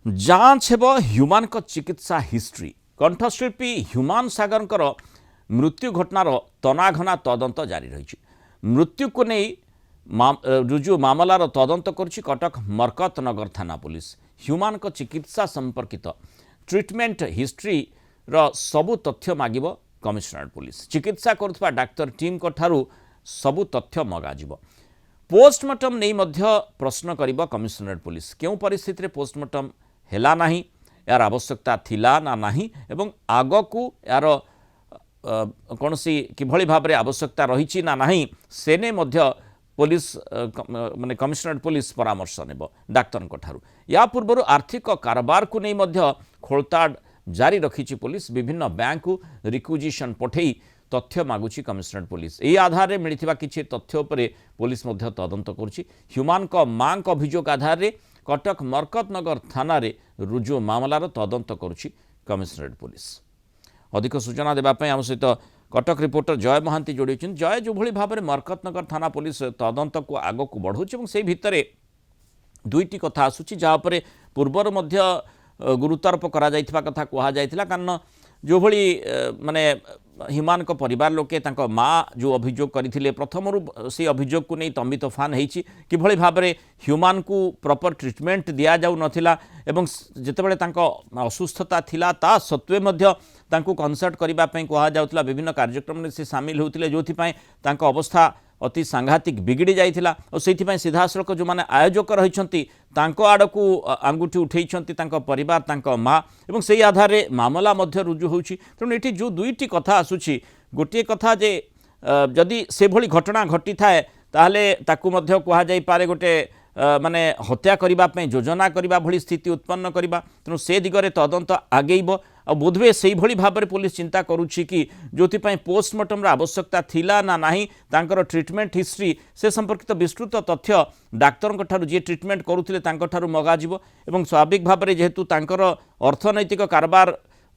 जांच हेब ह्यूमान चिकित्सा हिस्ट्री कंठशिल्पी ह्यूमान सागर मृत्यु घटनार तनाघना तदंत जारी रही मृत्यु को नहीं रुजु मामलार तदंत करुछि कटक मरकतनगर थाना पुलिस ह्यूमान चिकित्सा संपर्कित ट्रिटमेंट हिस्ट्री रो सबु तथ्य मागिब कमिशनरेट पुलिस चिकित्सा करुवा डाक्तर टीम ठारू सबु तथ्य मगाजिब पोस्टमार्टम नहीं मध्य प्रश्न करिब कमिशनरेट पुलिस केउ परिस्थिति रे पोस्टमार्टम हेला नाही यार आवश्यकता थिला ना नाही एवं आग को यार कौन सी किभली भाव में आवश्यकता रही ना नाही सेने मध्य पुलिस माने कमिशनरेट पुलिस परामर्श नेब डाक्तर ठारू या पूर्व आर्थिक कारबार को नहीं मध्य खोलताड़ जारी रखी पुलिस विभिन्न बैंक को रिक्विजिशन पठे तथ्य मागुची कमिशनरेट पुलिस यही आधार में मिलता किसी तथ्य पर पुलिस मध्य तदंत करुछि ह्यूमान मां अभियोग आधार में कटक मरकतनगर थाना रे रुजु मामलार तदंत करुछि कमिशनरेट पुलिस अधिक सूचना देवाई आम सहित कटक रिपोर्टर जय महांती जोड़ी जय जो भली भाव में मरकतनगर थाना पुलिस तदंत को आग को बढ़ाऊँ से भितर दुईटी कथा आसूची जहाँपर पूर्वर मध्य गुरुत्वारोप करा जाइथिबा कथा कहा जाइथिला कारण जो भली माने ह्यूमान को परिवार लोके तांको माँ जो अभियोग करथिले प्रथम से अभियोग को नहीं तंबी तोफान होईछि कि भली भाव में ह्यूमान को प्रॉपर ट्रीटमेंट दिया जाउ नथिला एवं जेतेबेले तांको असुस्थता थिला ता सत्वे मध्य तांको कंसल्ट करिबा पई कहा जाउतला विभिन्न कार्यक्रम में से शामिल होउतिले जोथि पई तांको अवस्था अति सांघातिक बिगड़ी जाइथिला और सेथिपई सीधा सड़क जो माने आयोजक रहिछंती तांको आड़कू आंगुठी उठेइछंती तांको परिवार तांको माँ एवं सेही आधार रे मामला मध्य रुजु होउछि तेणु एठी जो दुईटी कथा आसुछि गोटे कथा जे जदि से भली घटना घटी थाए ताहले ताकू मध्य कहा जाई पारे गोटे माने हत्या करिबा पई योजना करिबा भली स्थिति उत्पन्न करिबा तेणु से दिगरे तदंत आगेइब और बोधवे से भली भाव में पुलिस चिंता करुछि कि जोथिपई पोस्टमार्टम आवश्यकता थिला ना नाही तांकर ट्रीटमेंट हिस्ट्री से संपर्कित विस्तृत तथ्य डाक्तर ठारू जे ट्रीटमेंट करुथिले तांकर ठारू मगाजिबो एवं स्वाभाविक भाव में जेहेतु तांकर अर्थनैतिक कारबार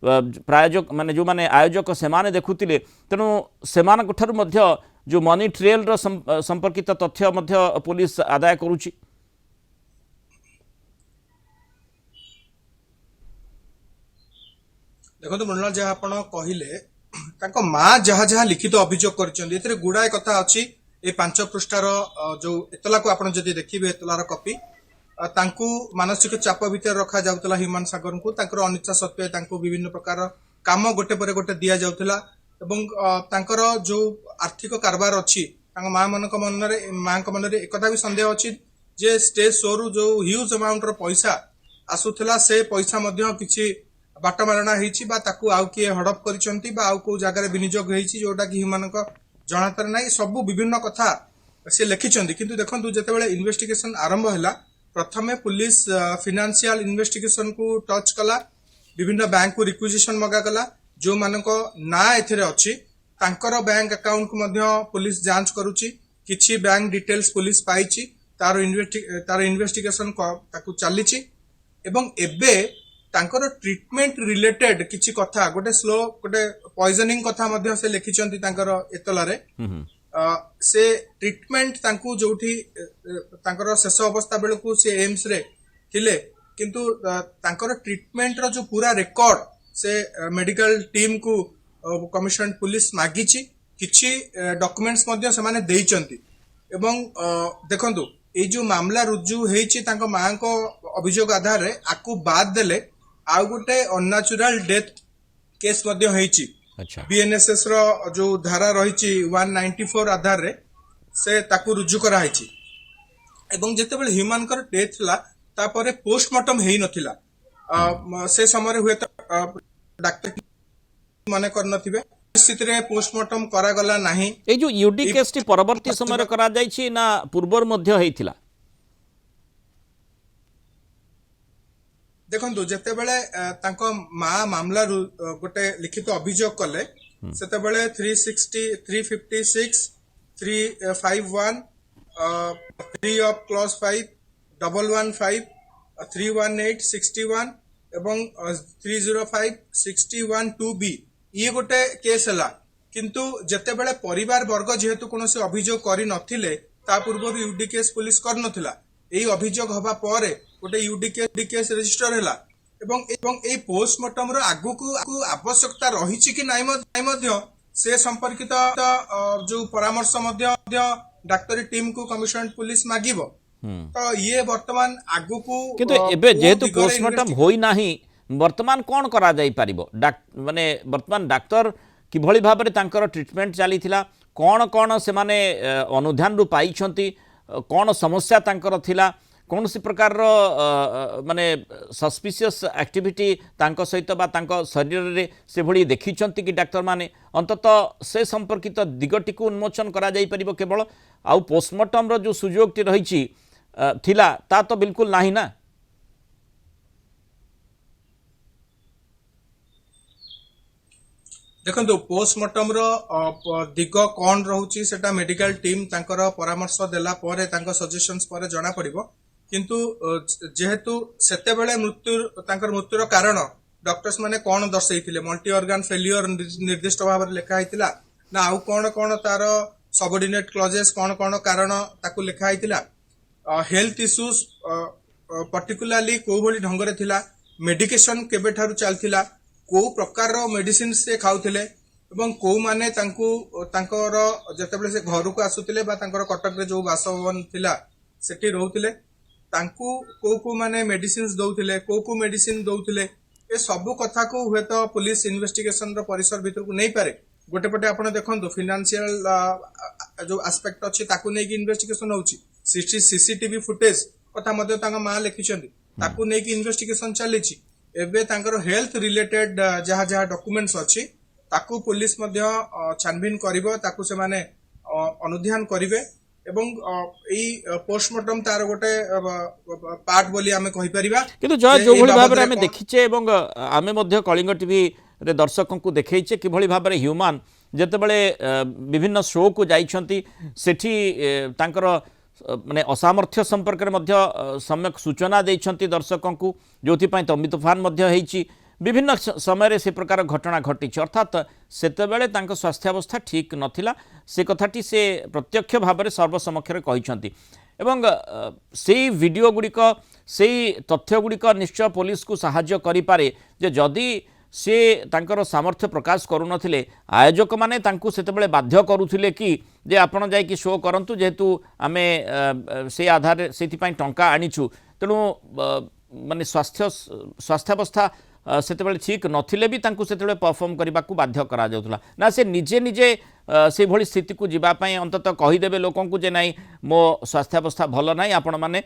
प्रायोजक माने जो माने आयोजक से माने देखुथिले तेणु सेमान ठारू मध्य जो मनी ट्रेल रो संपर्कित तथ्य मध्य पुलिस आदाय करुछि। देखो मृणाल जहाँ आप कहले माँ जहाँ जहाँ लिखित अभियोग कर गुड़ाए कथा अच्छी ये 5 पृष्ठार जो एतला को आपड़ जदि देखिए एतलार कॉपी मानसिक चाप भितर रखा जाउतला ह्यूमान सागर को अनिच्छा सत्वे विभिन्न प्रकार काम गोटे पर गोटे दि जाउतला एवं तांकर जो आर्थिक कारबार अच्छी माँ मन मन एक भी संदेह अच्छी जे स्टेज शो रु जो ह्यूज अमाउंट पैसा आसूला से पैसा किसी बाटमारणा आउ किए हड़प कर जगार विनियोग जोटा कि ह्यूमान जनातर ना सब विभिन्न कथा से लिखिं किंतु देखो जिते इन्वेस्टिगेशन आरंभ है प्रथमे पुलिस फिनान्शियल इन्वेस्टिगेशन को टच कला विभिन्न बैंक को रिक्विजिशन मगागला जो मानक ना एथिरे अच्छी तांकर बैंक अकाउंट को पुलिस जांच करुची किछि बैंक डिटेल्स पुलिस पाइची तार इन्वेस्टिगेशन चली एवं एबे तांकर ट्रीटमेंट रिलेटेड किछि कथा गोटे स्लो गोटे पॉइजनिंग कथा मध्य से लिखिचंती तांकर एतलारे से ट्रीटमेंट तांकु जोठी तांकर शेष अवस्था बेलकु से एम्स रे थिले किंतु तांकर ट्रीटमेंट रो जो पूरा रिकॉर्ड से मेडिकल टीम को कमिशनरेट पुलिस मागिची किछि डॉक्यूमेंट्स मध्य से माने देइचंती एवं देखंतु ए जो मामला रुजु हेछि तांको मां को अभियोग आधार रे आकु बाद देले आउ गोटे अननेचुरल डेथ केस मध्य हेछि बीएनएसएस रो जो धारा रही 194 आधार रे से ताकू रुजु करा हेछि एवं जेतेबेले ह्यूमान कर डेथ ला तापरे पोस्टमार्टम हेइ नथिला से समय हुए डाक्टर माने कर नथिबे स्थिति रे पोस्टमार्टम करा गला नाही ए जो यूडी केस टी परवर्ती समय करा जाय छी ना पूर्वर मध्य हेइथिला देखो जिते बड़े माँ मामला गोटे लिखित अभियोग कले सेते बड़े 360 356 351 3 ऑफ क्लॉज 5 115 318 61 एवं 305 61 2B ये गोटे केस है किंतु जिते बड़े परिवार वर्ग जेहेतु कौन से अभियोग कर नथिले ता पूर्व यूडी केस पुलिस कर नथिला एई अभियोग हबा परे गोटे यूडी केस रजिस्टर हैला एवं ए पोस्टमार्टम रो आगु आवश्यकता रही कि नहीं से संपर्कित जो परामर्श डाक्तरी टीम को कमिशनरेट पुलिस मागिबो तो ये वर्तमान आगु को किंतु एबे जेहेतु पोस्टमार्टम होई नाही वर्तमान कौन करा जाई पारिबो माने वर्तमान डाक्तर किभଳି भाबरे तांकर ट्रीटमेंट चली थिला कौन कौन से माने अनुध्यान रु पाइछंती कौन समस्या तांकर थिला कौन सी प्रकार माने सस्पिशियस एक्टिविटी तांको सहित बा तांको शरीर रे से भली देखिछंती कि डाक्टर माने अंततः से संपर्कित दिगटी को उन्मोचन करा जाई परिबो केवल आउ पोस्टमार्टम रो जो सुयोग टी रहिछि थिला ता तो बिल्कुल नाही ना। देखो पोस्टमार्टम रो दिग कौन रहुची सेटा मेडिकल टीम तांकर परामर्श देला परे तांकर सजेशंस परे जणा पड़िबो किंतु जेहेतु सेते बेले मृत्युर कारण डॉक्टर्स माने कौन दर्शैथिले मल्टी ऑर्गन फेल्यूर निर्दिष्ट भाव में लिखा हैतिला ना आउ कौन कौन तार सबऑर्डिनेट क्लॉजेस कौन कौन कारण ताकू लिखा हैतिला हेल्थ इश्यूज पर्टिकुलरली को भली ढंगरे थिला मेडिकेशन केबे ठारू चलथिला को प्रकार मेडिसिन से खाउथिले एवं को माने तांकू तांकर जतेबेले से घर को आसुथिले बा तांकर कटक रे जो बासभवन थिला सेठी रहउथिले तांकू को माने मेडिसिन दउथिले को मेडिसिन दउथिले ए सब कथा को हुए तो पुलिस इन्वेस्टिगेशन रो परिसर भीतर को नहीं पारे गोटे पटे आपण देखंतु फाइनेंशियल जो एस्पेक्ट अछि ताकू नै कि इन्वेस्टिगेशन होउची सीसीटीवी फुटेज कथा मध्ये तांगा मा लिखिछंती ताकू नै कि इन्वेस्टिगेशन चलीची एबे तांकर हेल्थ रिलेटेड जहा जहा डॉक्यूमेंट्स अछि ताकू पुलिस मध्ये छानबीन करिवो ताकू से माने अनुध्यान करिवे एवं पोस्टमार्टम तार गोटे पार्ट बोली आमे कहि परिबा किंतु जय जो भली भाबरे आमे देखिचे एवं आमे मध्ये कलिंग टीवी रे दर्शकों को देखैचे कि भली भाबरे ह्यूमन जेतेबेले विभिन्न शो को जाइछंती सेठी तांकर माने असामर्थ्य संपर्क में मध्य सम्यक सूचना देइछंती दर्शकों को जोथि पय तंबी तूफान मध्य हेइची विभिन्न समय से प्रकार घटना घटी अर्थात सेतेबेले तांको स्वास्थ्यावस्था ठीक नथिला से कथाटी से प्रत्यक्ष भाव में सर्वसमक्ष कहते एवं से वीडियो गुड़िक से तथ्य गुड़िक निश्चय पुलिस को साहाय्य करिपारे जे जदि से तांकर सामर्थ्य प्रकाश करुनथिले आयोजक माने तांको सेतेबेले बाध्य करुथिले कि जे आपण जाई कि शो करंतु जेहेतु आमे से आधार सेति पय टंका आनिछु तेणु माने स्वास्थ्यावस्था सेतेबेले ठीक नथिले भी तांको सेतेबेले परफॉर्म करबा को बाध्य करा जाउतला ना से निजे निजे से भली स्थिति को जीवा पय अंततः कहि देबे लोकन को जे नाही मो स्वास्थ्यावस्था भलो नाही आपण माने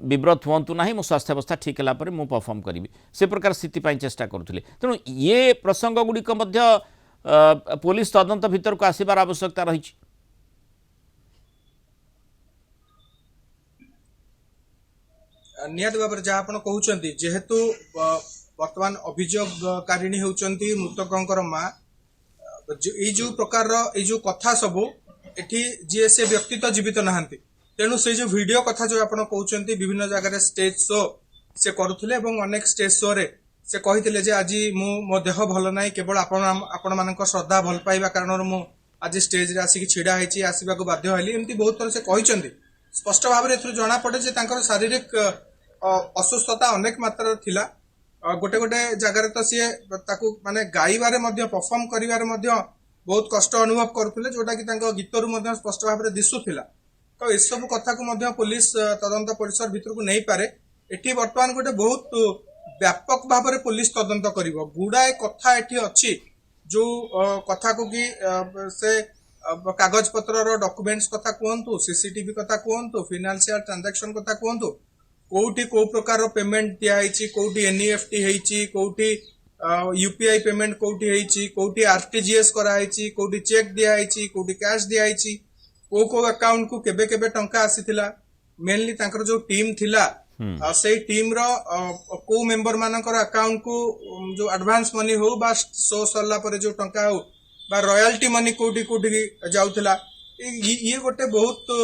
विब्रत हुंतु नाही मो स्वास्थ्यावस्था ठीक हला पर मु परफॉर्म करिवि से प्रकार स्थिति पय चेष्टा करुथिले तेणु ये प्रसंग गुडी को मध्य पुलिस तदंत भीतर को आसीबार आवश्यकता रही नियत भाव जहाँ आप कहते जेहेतु वर्तमान अभियोगकारिणी होउचंती मृतकंकर माँ ये जो प्रकार जो कथा सब एठी जी से व्यक्ति तो जीवित नहांती तेणु से जो वीडियो कथा जो आप कहते विभिन्न जगह स्टेज शो से करुले अनेक स्टेज शो रे से कही जे आज मो देह भल ना केवल आपण मान श्रद्धा भल पाइबा कारण मु आज स्टेज रे आसिक छिड़ा होती आसवाक बाध्य हली एमती बहुत थर से कहते स्पष्ट भाव में जना पड़े जे शारीरिक असुस्थता अनेक मात्रा थिला गोटे गोटे जगार तो सी माने गाइबारे परफॉर्म करिबारे बहुत कष्ट अनुभव करुले जोटा कि गीत रु स्पष्ट भाव में दिशुला तो ये सब कथा को पुलिस तदंत परिसर भीतर को नहीं पारे एटी वर्तमान गोटे बहुत व्यापक भाव में पुलिस तदंत करिवो गुड़ाए कथा एटी अच्छी जो कथा को कि से कागज पत्र डॉक्यूमेंट्स कथा कहतु सीसीटीवी कथा कहतु फाइनेंशियल ट्रांजैक्शन कथा कहतु कोठी को प्रकार पेमेंट दिखाई कोठी एनईएफटी हेची कोठी यूपीआई पेमेंट कोठी हेची कोठी आरटीजीएस कराई कोठी चेक दिखाई कोठी कैश दिखाई को अकाउंट को केबे केबे टंका आसीथिला मेनली तांकर जो टीम थिला से टीम रो को मेंबर मानकर अकाउंट को जो एडवांस मनी हो बा शो सरला पर जो टंका हो बा रॉयल्टी मनी कोठी कोठी जाउथिला ये गोटे बहुत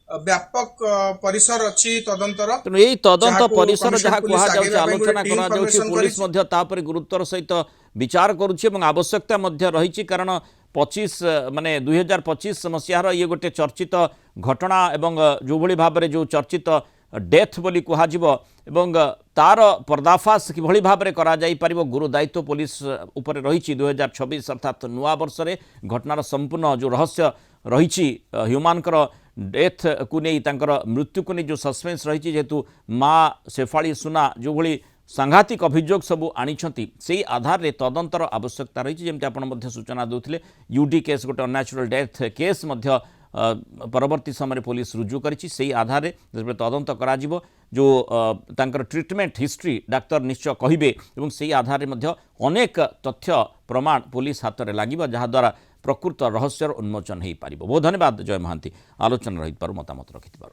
व्यापक परिसर अच्छी तदंतर यही तदंत परिसर जहाँ कह आलोचना करा पुलिस तापर गुरुत्वर सहित विचार करुच्ची आवश्यकता रही कारण 25 माने 2025 मसीहार ये गोटे चर्चित घटना एवं जो भली भाव में जो चर्चित डेथ बोली कुहाजिब एवं तार पर्दाफाश किभଳି भाबरे करा जाई परिबो गुरु दायित्व पुलिस उपरे रहिछि 2026 अर्थात नुआ वर्ष रे घटनार संपूर्ण जो रहस्य रहिछि ह्यूमानकर डेथ को नहीं तांकर मृत्यु को नहीं जो सस्पेंस रही जेहेतु माँ शेफाली सुना जो भली सांघातिक अभियोग सबू आनिछंती से आधार रे तदंतर आवश्यकता रही जमती आपण सूचना देउथिले यूडी केस गोटे अननेचुरल डेथ केस मध्य परवर्ती समय पुलिस रुजु करिछि से आधार रे तदंत करा जिवो जो तांकर ट्रीटमेंट हिस्ट्री डाक्तर निश्चय कहिबे एवं से आधार रे मध्य अनेक तथ्य प्रमाण पुलिस हाथ में लागिबा जहा द्वारा प्रकृत रहस्यर उन्मोचन हो पारिबो। बहुत धन्यवाद जय महांती आलोचना रही मतामत रखिथिबार।